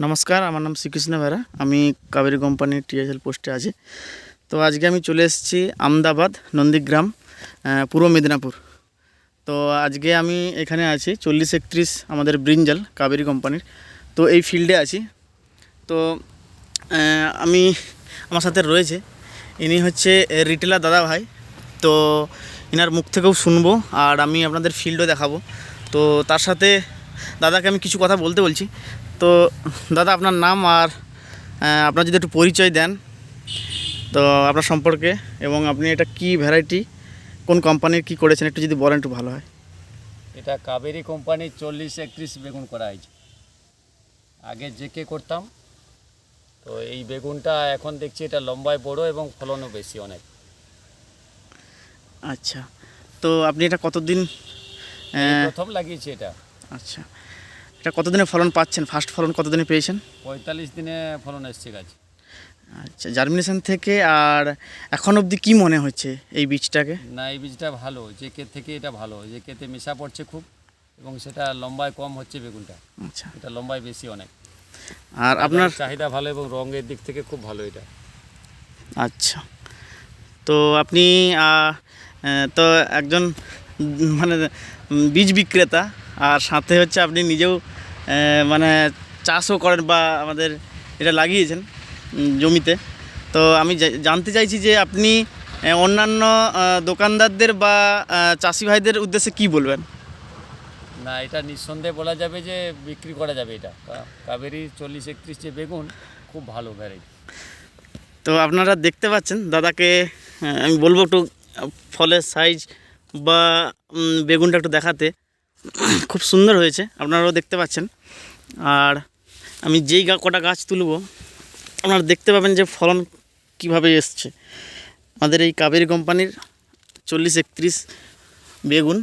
নমস্কার, আমার নাম শ্রীকৃষ্ণ বেরা। আমি কাবেরী কোম্পানির টিএসএল পোস্টে আছি। তো আজকে আমি চলে এসেছি আমদাবাদ, নন্দীগ্রাম, পূর্ব মেদিনীপুর। তো আজকে আমি এখানে আছি 4031 আমাদের ব্রিঞ্জাল কাবেরী কোম্পানির। তো এই ফিল্ডে আছি। তো আমি আমার সাথে রয়েছে ইনি হচ্ছে রিটেলার দাদা ভাই। তো ইনার মুখ থেকেও শুনবো আর আমি আপনাদের ফিল্ডও দেখাবো। তো তার সাথে দাদাকে আমি কিছু কথা বলতে বলছি। তো দাদা, আপনার নাম আর আপনার যদি একটু পরিচয় দেন তো আপনার সম্পর্কে, এবং আপনি এটা কি ভ্যারাইটি, কোন কোম্পানির কি করেছেন, একটু যদি বলেন একটু ভালো হয়। এটা কাবেরী কোম্পানির 4031 বেগুন করা হয়েছে। আগে জেকে করতাম, তো এই বেগুনটা এখন দেখছি এটা লম্বায় বড় এবং ফলনও বেশি অনেক। আচ্ছা, তো আপনি এটা কতদিন প্রথম লাগিয়েছি এটা। আচ্ছা, এটা কতদিনে ফলন পাচ্ছেন? ফার্স্ট ফলন কতদিনে পেয়েছেন? 45 দিনে ফলন এসছে গাছ। আচ্ছা, জার্মিনেশন থেকে আর এখন অবধি কি মনে হচ্ছে এই বীজটাকে? না, এই বীজটা ভালো, জেকে থেকে এটা ভালো। জেকেতে মেশা পড়ছে খুব, এবং সেটা লম্বায় কম হচ্ছে বেগুনটা। আচ্ছা, এটা লম্বায় বেশি অনেক। আর আপনার চাহিদা ভালো এবং রঙের দিক থেকে খুব ভালো এটা। আচ্ছা, তো আপনি তো একজন মানে বীজ বিক্রেতা, আর সাথে হচ্ছে আপনি নিজেও মানে চাষও করেন বা আমাদের এটা লাগিয়েছেন জমিতে। তো আমি জানতে চাইছি যে আপনি অন্যান্য দোকানদারদের বা চাষি ভাইদের উদ্দেশ্যে কি বলবেন? না, এটা নিঃসন্দেহে বলা যাবে যে বিক্রি করা যাবে। এটা কাবেরী 4031 যে বেগুন, খুব ভালো ভ্যারাইটি। তো আপনারা দেখতে পাচ্ছেন দাদাকে, আমি বলবো একটু ফলের সাইজ বা বেগুনটা একটু দেখাতে। খুব সুন্দর হয়েছে, আপনারাও দেখতে পাচ্ছেন। আর আমি যেই কটা গাছ তুলব আপনারা দেখতে পাবেন যে ফলন কিভাবে এসছে আমাদের এই কাবেরী কোম্পানির 4031 বেগুন।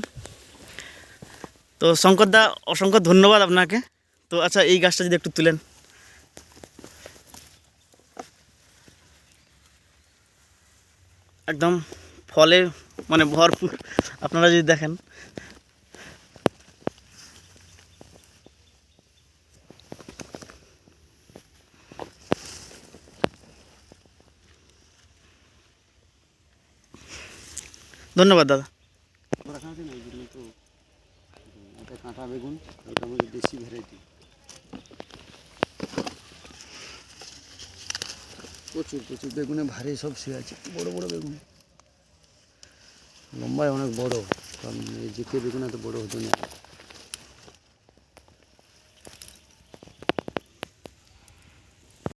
তো শঙ্করদা, অসংখ্য ধন্যবাদ আপনাকে। তো আচ্ছা, এই গাছটা যদি একটু তুলেন। একদম ফলে মানে ভরপুর, আপনারা যদি দেখেন। ধন্যবাদ দাদা। কাঁটা বেগুন, এটা আমাদের দেশি ভ্যারাইটি। প্রচুর প্রচুর বেগুনে ভারী সব শুয়ে আছে, বড় বড় বেগুন, লম্বায় অনেক বড়, কারণ এই জেকে বেগুন এত বড় হতো না।